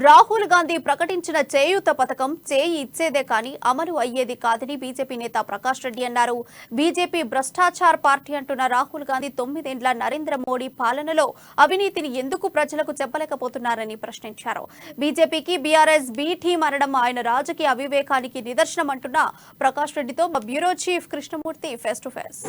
రాహుల్ గాంధీ ప్రకటించిన చేయూత పథకం చేయి ఇచ్చేదే కానీ అమలు అయ్యేది కాదని బీజేపీ నేత ప్రకాష్ రెడ్డి అన్నారు. బీజేపీ భ్రష్టాచార పార్టీ అంటున్న రాహుల్ గాంధీ 9 ఏళ్ల నరేంద్ర మోడీ పాలనలో అవినీతిని ఎందుకు ప్రజలకు చెప్పలేకపోతున్నారని ప్రశ్నించారు. బీజేపీకి బీఆర్ఎస్ బి టీం అనడం ఆయన రాజకీయ అవివేకానికి నిదర్శనం అంటున్న ప్రకాష్ రెడ్డితో మా bureau chief Krishnamurthy face to face.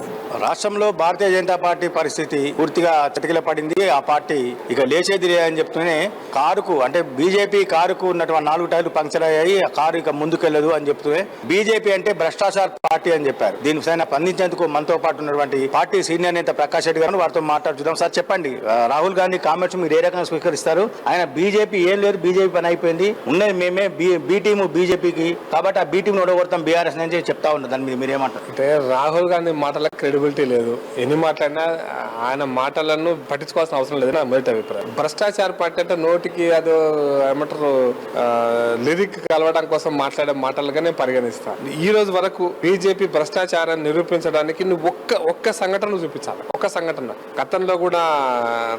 రాష్ట్రంలో భారతీయ జనతా పార్టీ పరిస్థితి పూర్తిగా చతికిల పడింది. ఆ పార్టీ ఇక లేచేది అని చెప్తూనే కారుకు అంటే బీజేపీ కారుకు ఉన్నటువంటి 4 టైర్లు పంక్చర్ అయ్యాయి, ఆ కారు ఇక ముందుకెళ్లదు అని చెప్తూనే బీజేపీ అంటే భ్రష్టాచార పార్టీ అని చెప్పారు. దీనిపైన స్పందించేందుకు మనతో పాటు ఉన్నటువంటి పార్టీ సీనియర్ నేత ప్రకాష్ రెడ్డి గారు వారితో మాట్లాడుతున్నాం. సార్ చెప్పండి, రాహుల్ గాంధీ కామెంట్స్ మీరు ఏ రకంగా స్వీకరిస్తారు? ఆయన బీజేపీ ఏం లేదు, బీజేపీ పని అయిపోయింది, ఉన్నది మేమే బీ టీమ్ బీజేపీకి, కాబట్టి ఆ బీ టీం ఓడగొడతాం బీఆర్ఎస్ నుంచి చెప్తా ఉన్నారు. దాని మీద మీరేమంటారు? అంటే రాహుల్ గాంధీ మాటలకు క్రెడిబిలిటీ లేదు. ఎన్ని మాట్లాడినా ఆయన మాటలను పట్టించుకోవాల్సిన అవసరం లేదు నా మొదటి అభిప్రాయం. భ్రష్టాచార పార్టీ అంటే నోటికి అది ఏమంటారు లిరిక్ కలవడం కోసం మాట్లాడే మాటలుగా నేను పరిగణిస్తాను. ఈ రోజు వరకు బీజేపీ భ్రష్టాచారాన్ని నిరూపించడానికి నువ్వు ఒక్క సంఘటన చూపించాలి. ఒక్క సంఘటన గతంలో కూడా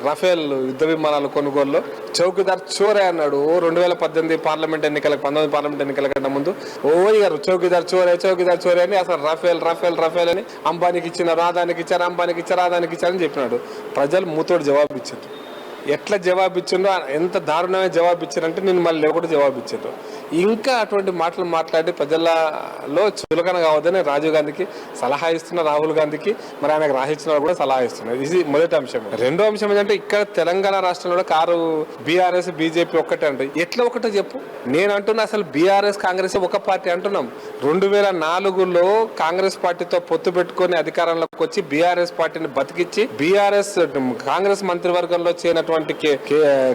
రఫేల్ యుద్ధ విమానాల కొనుగోలులో చౌకీదార్ చోరే అన్నాడు. 2018 పార్లమెంట్ ఎన్నికలకు 19 పార్లమెంట్ ఎన్నికల కంటే ముందు గారు చౌకీదార్ చోరే అని అసలు రఫేల్ అని అంబానీకి ఇచ్చిన రాదానికి ఇచ్చారు, అంబానీకి ఇచ్చారు, రాదానికి ఇచ్చారని చెప్పినాడు. ప్రజలు మూతోడు జవాబు ఇచ్చారు. ఎట్లా జవాబు ఇచ్చిండ్రో, ఎంత దారుణమైన జవాబు ఇచ్చారంటే నేను మళ్ళీ లేకుండా జవాబు ఇచ్చిండ్రు. ఇంకా అటువంటి మాటలు మాట్లాడి ప్రజలలో చులకన కావద్దని రాజీవ్ గాంధీకి సలహా ఇస్తున్న, రాహుల్ గాంధీకి మరి ఆయనకు రాసిచ్చిన కూడా సలహా ఇస్తున్నారు. ఇది మొదటి అంశం. రెండో అంశం ఏంటంటే ఇక్కడ తెలంగాణ రాష్ట్రంలో కారు బీఆర్ఎస్ బీజేపీ ఒక్కటే అంటే ఎట్లా ఒకటో చెప్పు. నేను అంటున్నా అసలు బీఆర్ఎస్ కాంగ్రెస్ ఒక పార్టీ అంటున్నాం. 2004లో కాంగ్రెస్ పార్టీతో పొత్తు పెట్టుకుని అధికారంలోకి వచ్చి బీఆర్ఎస్ పార్టీని బతికిచ్చి బీఆర్ఎస్ కాంగ్రెస్ మంత్రివర్గంలో చేరినటువంటి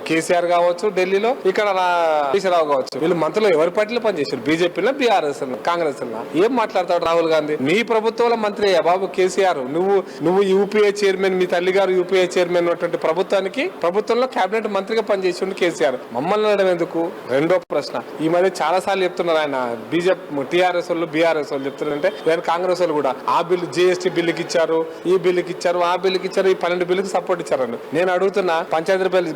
కేసీఆర్ కావచ్చు, ఢిల్లీలో ఇక్కడ రావు కావచ్చు, వీళ్ళు మంత్రులు ఎవరి పార్టీలో పనిచేశారు? బీజేపీలో, బీఆర్ఎస్ కాంగ్రెస్. ఏం మాట్లాడతాడు రాహుల్ గాంధీ? నీ ప్రభుత్వంలో మంత్రి అయ్యా బాబు కేసీఆర్, నువ్వు యూపీఏ చైర్మన్, మీ తల్లి గారు యూపీఏ చైర్మన్ ఉన్నటువంటి ప్రభుత్వంలో కేబినెట్ మంత్రిగా పనిచేసిండు కేసీఆర్. మమ్మల్ని అనడం ఎందుకు? రెండో ప్రశ్న. ఈ మధ్య చాలా సార్లు చెప్తున్నారు ఆయన బీజేపీ టీఆర్ఎస్ వాళ్ళు బీఆర్ఎస్ వాళ్ళు చెప్తున్నారంటే నేను కాంగ్రెస్ వాళ్ళు కూడా ఆ బిల్లు జీఎస్టీ బిల్లుకి ఇచ్చారు, ఈ బిల్లుకి ఇచ్చారు, ఆ బిల్లుకి ఇచ్చారు, ఈ 12 బిల్లుకి సపోర్ట్ ఇచ్చారని. నేను అడుగుతున్నా, పంచాయతీ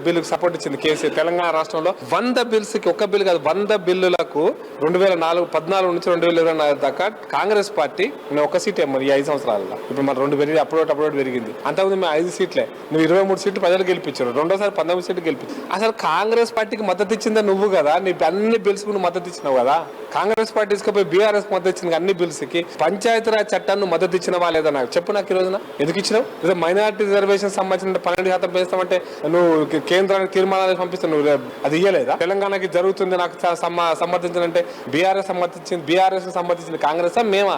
బిల్లుకు సపోర్ట్ ఇచ్చింది కేసీఆర్. తెలంగాణ రాష్ట్రంలో 100 బిల్స్ కి, ఒక్క బిల్లు కాదు 100 బిల్లులకు 2014 నుంచి 2024 దాకా కాంగ్రెస్ పార్టీ ఒక సీట్ ఏమో ఈ 5 సంవత్సరాలలో. ఇప్పుడు మన 2 పెరిగి అప్పుడు పెరిగింది. అంతకుముందు మేము 5 సీట్లే, నువ్వు 23 సీట్లు ప్రజలు గెలిపించారు, రెండోసారి 19 సీట్లు గెలిపించారు. అసలు కాంగ్రెస్ పార్టీకి మద్దతు ఇచ్చిందా నువ్వు కదా? నీ అన్ని బిల్స్ నువ్వు మద్దతు ఇచ్చినావు కదా. కాంగ్రెస్ పార్టీ తీసుకుపోయి బీఆర్ఎస్ మద్దతు ఇచ్చిన అన్ని బిల్స్ కి పంచాయతీరాజ్ చట్టాన్ని మద్దతు ఇచ్చినవా లేదా నాకు చెప్పు. నాకు ఈ రోజున ఎందుకు ఇచ్చినావు? లేదా మైనారిటీ రిజర్వేషన్ సంబంధించిన 12% పెంచుతామంటే నువ్వు కేంద్రానికి తీర్మానాలు పంపిస్తావు, నువ్వు అది ఇయ్యలేదా? తెలంగాణకి జరుగుతుంది నాకు సమర్థించాలంటే బీఆర్ఎస్ సంబంధించిన కాంగ్రెస్ మేమా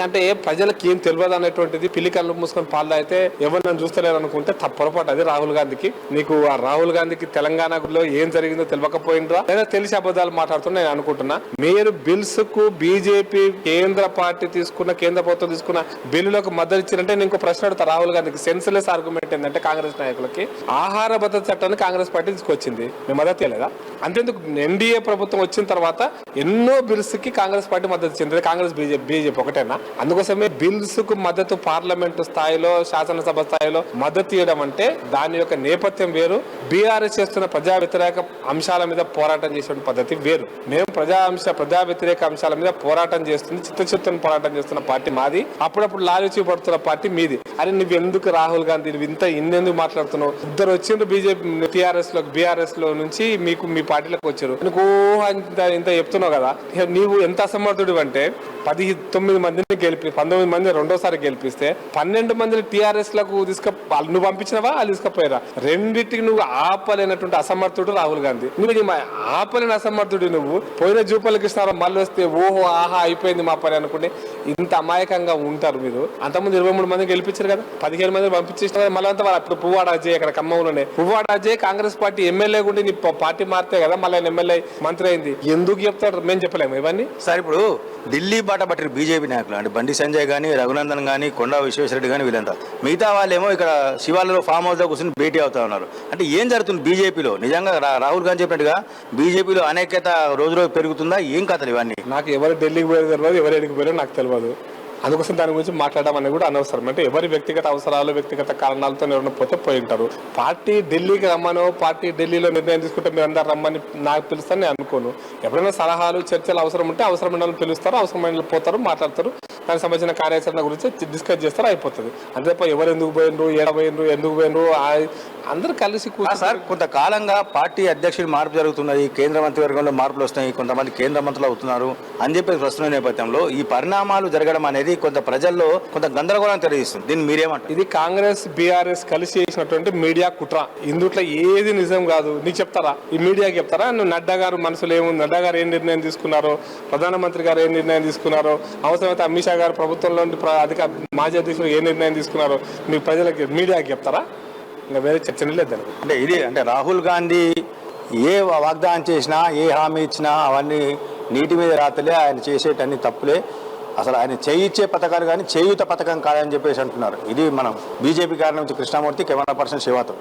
అంటే ప్రజలకు ఏం తెలియదు అనేటువంటిది పిల్లి కళ్ళు మూసుకొని పాలు అయితే ఎవరు నన్ను చూస్తలేరు అనుకుంటే పొరపాటు. అది రాహుల్ గాంధీకి. నీకు ఆ రాహుల్ గాంధీకి తెలంగాణలో ఏం జరిగిందో తెలియకపోయిందా లేదా తెలిసి అబద్ధాలు మాట్లాడుతున్నా నేను అనుకుంటున్నా. మీరు బిల్స్ కు బీజేపీ కేంద్ర ప్రభుత్వం తీసుకున్న బిల్లులకు మద్దతు ఇచ్చారంటే నేను ఇంకో ప్రశ్న అడుగుతా రాహుల్ గాంధీకి. సెన్స్లెస్ ఆర్గ్యుమెంట్ ఏంటంటే కాంగ్రెస్ నాయకులకి ఆహార భద్రత చట్టాన్ని కాంగ్రెస్ పార్టీ తీసుకొచ్చింది, మేము మద్దతు ఇవ్వలేదా? అంతేందుకు ఎన్డీఏ ప్రభుత్వం వచ్చిన తర్వాత ఎన్నో బిల్స్ కి కాంగ్రెస్ పార్టీ మద్దతు ఇచ్చింది. కాంగ్రెస్ బీజేపీ ఒకటేనా? అందుకోసమే బిల్స్ కు మద్దతు పార్లమెంటు స్థాయిలో, శాసనసభ స్థాయిలో మద్దతు ఇవ్వడం అంటే దాని యొక్క నేపథ్యం వేరు. బీఆర్ఎస్ చేస్తున్న ప్రజా వ్యతిరేక అంశాల మీద పోరాటం చేసే పద్ధతి వేరు. మేము ప్రజా వ్యతిరేక అంశాల మీద పోరాటం చేస్తుంది, చిత్తశుద్ధిని పోరాటం చేస్తున్న పార్టీ మాది. అప్పుడప్పుడు లాలూచి పడుతున్న పార్టీ మీది. అరే నువ్వు ఎందుకు రాహుల్ గాంధీ ఇన్నెందుకు మాట్లాడుతున్నావు? ఇద్దరు వచ్చిండ్రు బీజేపీ బీఆర్ఎస్ లో నుంచి మీ పార్టీలోకి వచ్చారు. నీకు ఇంత చెప్తున్నావు కదా. నీవు ఎంత అసమర్థుడు అంటే 19 మందిని 19 మందిని రెండోసారి గెలిపిస్తే 12 మందిని టీఆర్ఎస్ లకు నువ్వు పంపించినవా, వాళ్ళు తీసుకుపోయారా? రెండింటికి నువ్వు ఆపలేనటువంటి అసమర్థుడు రాహుల్ గాంధీ. నువ్వు ఆపలేని అసమర్థుడు. నువ్వు పోయిన జూపల్లి కృష్ణారావు మళ్ళీ వస్తే ఓహో ఆహా అయిపోయింది మా పని అనుకుంటే ఇంత అమాయకంగా ఉంటారు మీరు. అంతకుముందు 23 మంది గెలిపించారు కదా, 15 మంది పంపించేసిన మళ్ళీ అంతా అప్పుడు పువ్వాడ అజయ్ అక్కడ ఖమ్మంలోనే పువ్వాడ అజయ్ కాంగ్రెస్ పార్టీ ఎమ్మెల్యే ఉండి నీ పార్టీ మారితే కదా మళ్ళీ ఆయన ఎమ్మెల్యే మంత్రి అయింది. ఎందుకు చెప్తాడు? మేము చెప్పలేము ఇవన్నీ. సార్ ఇప్పుడు ఢిల్లీ బాట పట్టిన బీజేపీ నాయకులు అంటే బండి సంజయ్ గానీ, రఘునందన్ గానీ, కొండా విశ్వేశ్వరరెడ్డి గానీ వీళ్ళంతా, మిగతా వాళ్ళేమో ఇక్కడ శివాలలో ఫామ్ హౌస్ లో కూర్చొని భేటీ అవుతా ఉన్నారు. అంటే ఏం జరుగుతుంది బీజేపీలో? నిజంగా రాహుల్ గాంధీ చెప్పినట్టుగా బీజేపీలో అనేకత రోజు పెరుగుతుందా? ఏం కథలు ఇవన్నీ? నాకు ఎవరు ఢిల్లీకి పోయేది తెలియదు, ఎవరు ఎడికి పోయారో నాకు తెలియదు. అందుకోసం దాని గురించి మాట్లాడడం అనేది కూడా అనవసరం. అంటే ఎవరి వ్యక్తిగత అవసరాలు వ్యక్తిగత కారణాలతో ఎవరైనా పోతే పోయి ఉంటారు. పార్టీ ఢిల్లీకి రమ్మనో పార్టీ ఢిల్లీలో నిర్ణయం తీసుకుంటే మీరు అందరు రమ్మని నాకు పిలుస్తాను నేను అనుకోను. ఎప్పుడైనా సలహాలు చర్చలు అవసరం ఉంటే అవసరమైన వాళ్ళు పిలుస్తారు, అవసరమైన పోతారు, మాట్లాడతారు, దానికి సంబంధించిన కార్యాచరణ గురించి డిస్కస్ చేస్తారు, అయిపోతుంది. అంతే ఎవరు ఎందుకు పోయినరు, ఏడ పోయినరు, ఎందుకు పోయినరు అందరూ కలిసి సార్ కొంతకాలంగా పార్టీ అధ్యక్షుడి మార్పు జరుగుతున్నది, కేంద్ర మంత్రివర్గంలో మార్పులు వస్తున్నాయి, కొంతమంది కేంద్ర మంత్రులు అవుతున్నారు అని చెప్పేసి వస్తున్న నేపథ్యంలో ఈ పరిణామాలు జరగడం అనేది కొంత ప్రజల్లో కొంత గందరగోళం తెలియజేస్తుంది. దీన్ని మీరేమంటారు? ఇది కాంగ్రెస్ బీఆర్ఎస్ కలిసి చేసినటువంటి మీడియా కుట్ర. ఇందుట్లో ఏది నిజం కాదు. నీకు చెప్తారా? ఈ మీడియాకి చెప్తారా? నువ్వు నడ్డా గారు మనసులో ఏముంది, నడ్డా గారు ఏం నిర్ణయం తీసుకున్నారో, ప్రధానమంత్రి గారు ఏం నిర్ణయం తీసుకున్నారో, అవసరమైతే అమిత్ షా గారు ప్రభుత్వంలో మాజీ అధ్యక్షులు ఏ నిర్ణయం తీసుకున్నారో మీ ప్రజలకి మీడియాకి చెప్తారా? ఇంకా వేరే చర్చనే లేదు. అంటే ఇది అంటే రాహుల్ గాంధీ ఏ వాగ్దానం చేసినా ఏ హామీ ఇచ్చినా అవన్నీ నీటి మీద రాతలే, ఆయన చేసేటన్ని తప్పులే, అసలు ఆయన చేయించే పథకాలు కానీ చేయూత పథకం కాదని చెప్పేసి అంటున్నారు. ఇది మనం బీజేపీ కారణం నుంచి కృష్ణమూర్తి, కెమెరా పర్సన్ శివాతో.